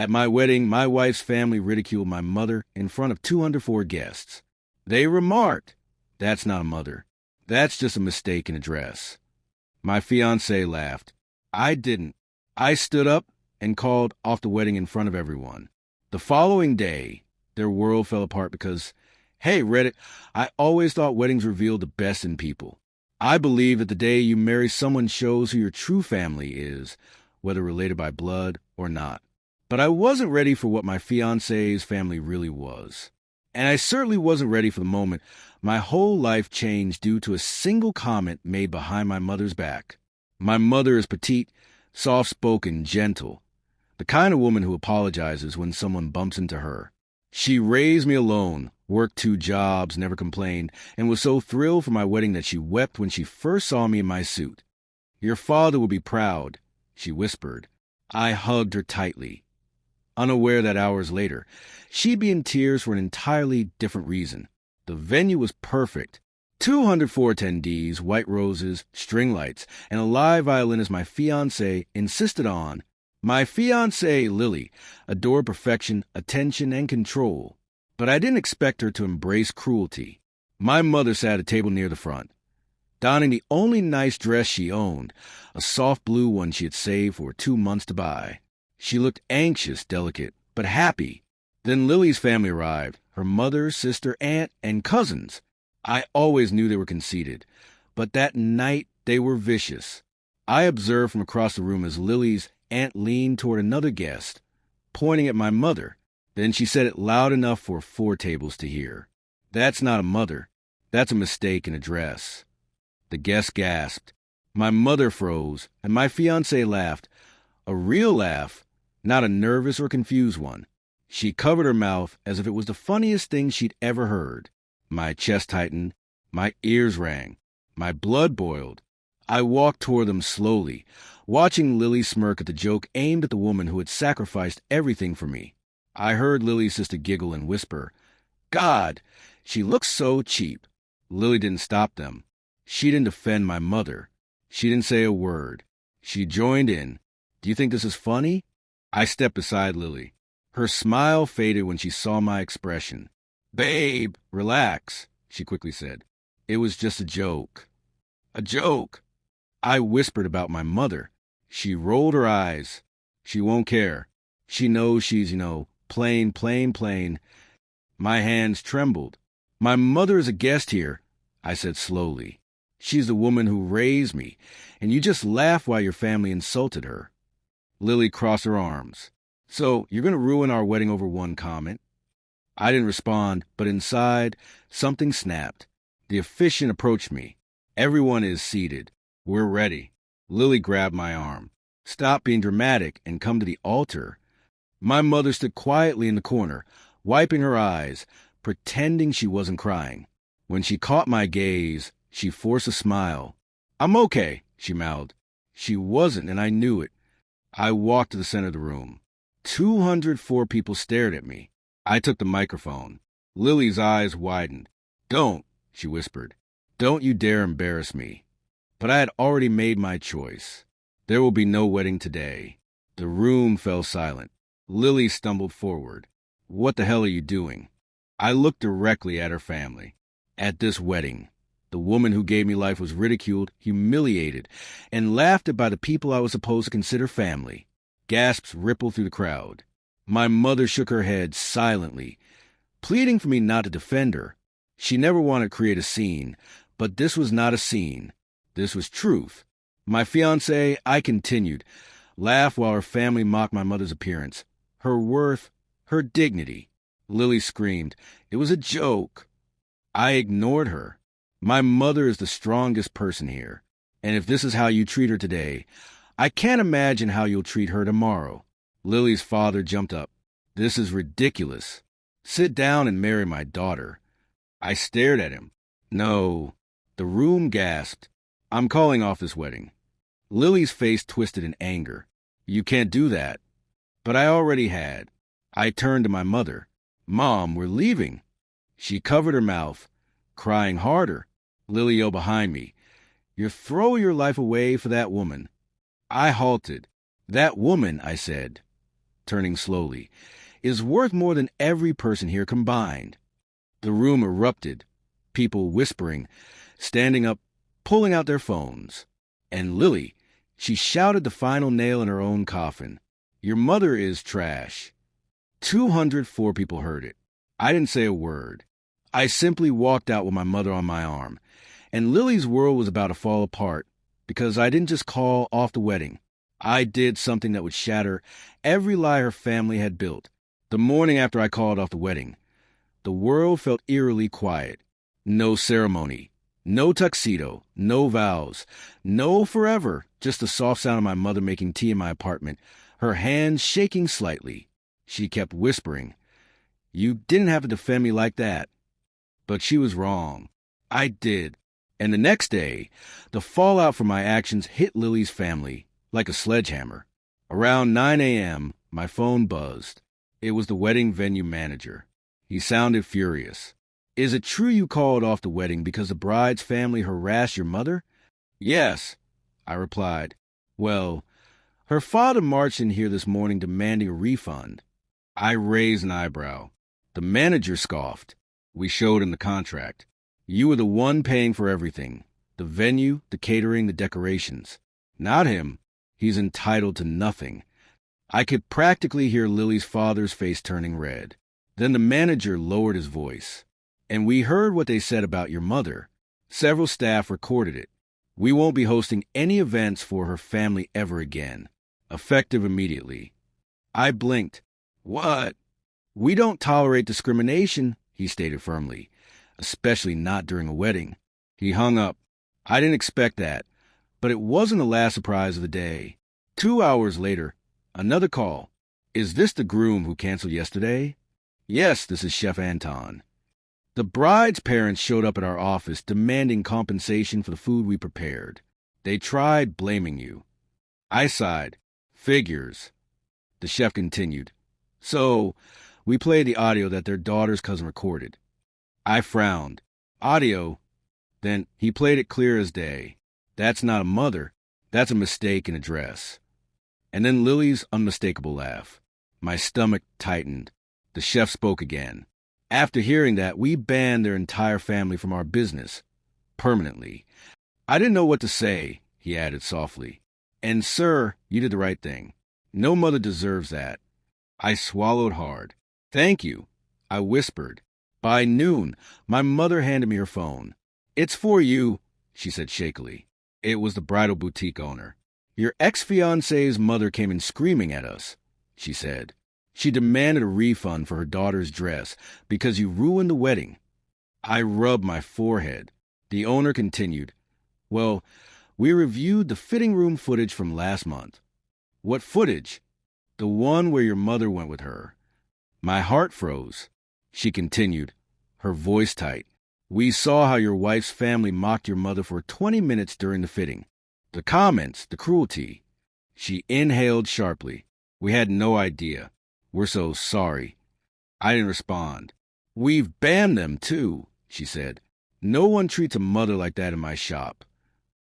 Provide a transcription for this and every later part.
At my wedding, my wife's family ridiculed my mother in front of 204 guests. They remarked, "That's not a mother. That's just a mistake in a dress." My fiancée laughed. I didn't. I stood up and called off the wedding in front of everyone. The following day, their world fell apart because, hey, Reddit, I always thought weddings revealed the best in people. I believe that the day you marry someone shows who your true family is, whether related by blood or not. But I wasn't ready for what my fiancé's family really was. And I certainly wasn't ready for the moment my whole life changed due to a single comment made behind my mother's back. My mother is petite, soft-spoken, gentle, the kind of woman who apologizes when someone bumps into her. She raised me alone, worked 2 jobs, never complained, and was so thrilled for my wedding that she wept when she first saw me in my suit. "Your father will be proud," she whispered. I hugged her tightly, unaware that hours later, she'd be in tears for an entirely different reason. The venue was perfect. 204 attendees, white roses, string lights, and a live violinist my fiancé insisted on. My fiancée, Lily, adored perfection, attention, and control. But I didn't expect her to embrace cruelty. My mother sat at a table near the front, donning the only nice dress she owned, a soft blue one she had saved for 2 months to buy. She looked anxious, delicate, but happy. Then Lily's family arrived, her mother, sister, aunt, and cousins. I always knew they were conceited, but that night they were vicious. I observed from across the room as Lily's aunt leaned toward another guest, pointing at my mother. Then she said it loud enough for 4 tables to hear. "That's not a mother. That's a mistake in a dress." The guest gasped. My mother froze, and my fiancée laughed. A real laugh, not a nervous or confused one. She covered her mouth as if it was the funniest thing she'd ever heard. My chest tightened, my ears rang, my blood boiled. I walked toward them slowly, watching Lily smirk at the joke aimed at the woman who had sacrificed everything for me. I heard Lily's sister giggle and whisper, "God, she looks so cheap." Lily didn't stop them. She didn't defend my mother. She didn't say a word. She joined in. "Do you think this is funny?" I stepped beside Lily. Her smile faded when she saw my expression. "Babe, relax," she quickly said. "It was just a joke." "A joke?" I whispered about my mother. She rolled her eyes. "She won't care. She knows she's, plain. My hands trembled. "My mother is a guest here," I said slowly. "She's the woman who raised me, and you just laughed while your family insulted her." Lily crossed her arms. "So, you're going to ruin our wedding over one comment?" I didn't respond, but inside, something snapped. The officiant approached me. "Everyone is seated. We're ready." Lily grabbed my arm. "Stop being dramatic and come to the altar." My mother stood quietly in the corner, wiping her eyes, pretending she wasn't crying. When she caught my gaze, she forced a smile. "I'm okay," she mouthed. She wasn't, and I knew it. I walked to the center of the room. 204 people stared at me. I took the microphone. Lily's eyes widened. "Don't," she whispered. "Don't you dare embarrass me." But I had already made my choice. There will be no wedding today. The room fell silent. Lily stumbled forward. "What the hell are you doing?" I looked directly at her family. At this wedding, the woman who gave me life was ridiculed, humiliated, and laughed at by the people I was supposed to consider family. Gasps rippled through the crowd. My mother shook her head silently, pleading for me not to defend her. She never wanted to create a scene, but this was not a scene. This was truth. My fiancée, I continued, laughed while her family mocked my mother's appearance, her worth, her dignity. Lily screamed. It was a joke. I ignored her. My mother is the strongest person here, and if this is how you treat her today, I can't imagine how you'll treat her tomorrow. Lily's father jumped up. "This is ridiculous. Sit down and marry my daughter." I stared at him. "No." The room gasped. "I'm calling off this wedding." Lily's face twisted in anger. "You can't do that." But I already had. I turned to my mother. "Mom, we're leaving." She covered her mouth, crying harder. Lily yelled behind me, "You're throwing your life away for that woman." I halted. "That woman," I said. turning slowly, is worth more than every person here combined. The room erupted, people whispering, standing up, pulling out their phones. And Lily, she shouted the final nail in her own coffin. Your mother is trash. 204 people heard it. I didn't say a word. I simply walked out with my mother on my arm. And Lily's world was about to fall apart because I didn't just call off the wedding. I did something that would shatter every lie her family had built. The morning after I called off the wedding, the world felt eerily quiet. No ceremony, no tuxedo, no vows, no forever, just the soft sound of my mother making tea in my apartment, her hands shaking slightly. She kept whispering, "You didn't have to defend me like that." But she was wrong. I did. And the next day, the fallout from my actions hit Lily's family like a sledgehammer. Around 9 a.m., my phone buzzed. It was the wedding venue manager. He sounded furious. "Is it true you called off the wedding because the bride's family harassed your mother?" "Yes," I replied. "Well, her father marched in here this morning demanding a refund." I raised an eyebrow. The manager scoffed. "We showed him the contract. You were the one paying for everything. The venue, the catering, the decorations. Not him. He's entitled to nothing." I could practically hear Lily's father's face turning red. Then the manager lowered his voice. "And we heard what they said about your mother. Several staff recorded it. We won't be hosting any events for her family ever again. Effective immediately." I blinked. "What?" "We don't tolerate discrimination," he stated firmly, "especially not during a wedding." He hung up. I didn't expect that, but it wasn't the last surprise of the day. 2 hours later, another call. "Is this the groom who canceled yesterday?" "Yes, this is Chef Anton." The bride's parents showed up at our office demanding compensation for the food we prepared. They tried blaming you. I sighed. "Figures." The chef continued. "So, we played the audio that their daughter's cousin recorded." I frowned. "Audio?" Then he played it clear as day. "That's not a mother. That's a mistake in address." And then Lily's unmistakable laugh. My stomach tightened. The chef spoke again. "After hearing that, we banned their entire family from our business. Permanently." I didn't know what to say, he added softly. "And, sir, you did the right thing. No mother deserves that." I swallowed hard. "Thank you," I whispered. By noon, my mother handed me her phone. "It's for you," she said shakily. It was the bridal boutique owner. "Your ex-fiancé's mother came in screaming at us," she said. "She demanded a refund for her daughter's dress because you ruined the wedding." I rubbed my forehead. The owner continued, "Well, we reviewed the fitting room footage from last month." "What footage?" "The one where your mother went with her." My heart froze. She continued, her voice tight. "We saw how your wife's family mocked your mother for 20 minutes during the fitting. The comments, the cruelty." She inhaled sharply. "We had no idea. We're so sorry." I didn't respond. "We've banned them, too," she said. "No one treats a mother like that in my shop."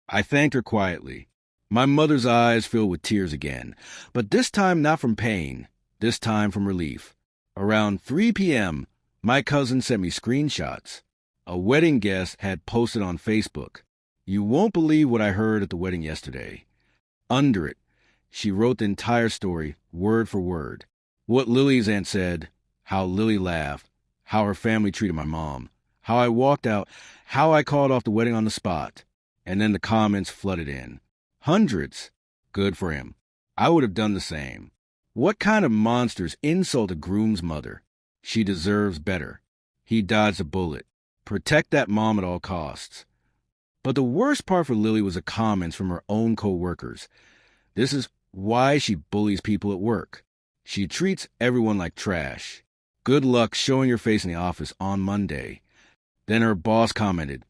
I thanked her quietly. My mother's eyes filled with tears again, but this time not from pain, this time from relief. Around 3 p.m., my cousin sent me screenshots. A wedding guest had posted on Facebook, "You won't believe what I heard at the wedding yesterday." Under it, she wrote the entire story, word for word. What Lily's aunt said, how Lily laughed, how her family treated my mom, how I walked out, how I called off the wedding on the spot. And then the comments flooded in. Hundreds. Good for him. I would have done the same. What kind of monsters insult a groom's mother? She deserves better. He dodged a bullet. Protect that mom at all costs. But the worst part for Lily was the comments from her own co-workers. This is why she bullies people at work. She treats everyone like trash. Good luck showing your face in the office on Monday. Then her boss commented,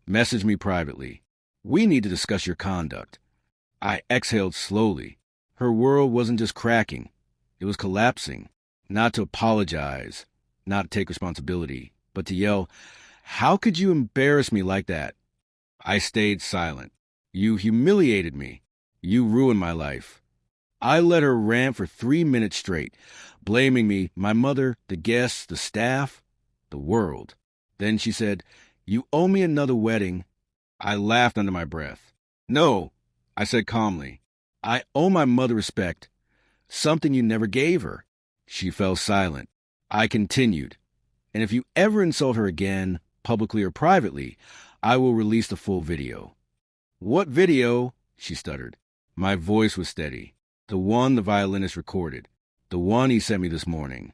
"Message me privately. We need to discuss your conduct." I exhaled slowly. Her world wasn't just cracking. It was collapsing. Not to apologize, not to take responsibility, but to yell, "How could you embarrass me like that?" I stayed silent. "You humiliated me. You ruined my life." I let her rant for 3 minutes straight, blaming me, my mother, the guests, the staff, the world. Then she said, "You owe me another wedding." I laughed under my breath. "No," I said calmly. "I owe my mother respect, something you never gave her." She fell silent. I continued, "And if you ever insult her again, publicly or privately, I will release the full video." "What video?" she stuttered. My voice was steady. "The one the violinist recorded. The one he sent me this morning."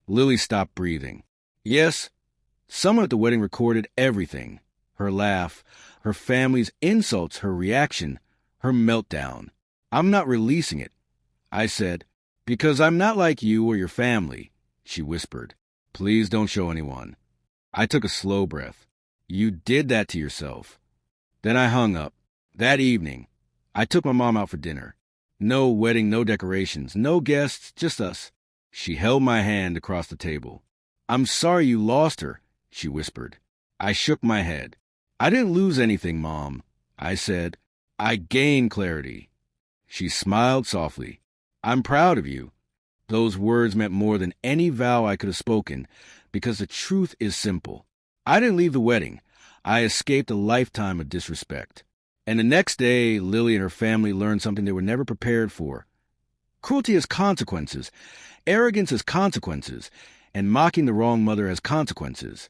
Lily stopped breathing. "Yes, someone at the wedding recorded everything. Her laugh, her family's insults, her reaction, her meltdown. I'm not releasing it." I said, "Because I'm not like you or your family." She whispered, "Please don't show anyone." I took a slow breath. "You did that to yourself." Then I hung up. That evening, I took my mom out for dinner. No wedding, no decorations, no guests, just us. She held my hand across the table. "I'm sorry you lost her," she whispered. I shook my head. "I didn't lose anything, Mom," I said. "I gained clarity." She smiled softly. "I'm proud of you." Those words meant more than any vow I could have spoken, because the truth is simple. I didn't leave the wedding. I escaped a lifetime of disrespect. And the next day, Lily and her family learned something they were never prepared for. Cruelty has consequences. Arrogance has consequences. And mocking the wrong mother has consequences.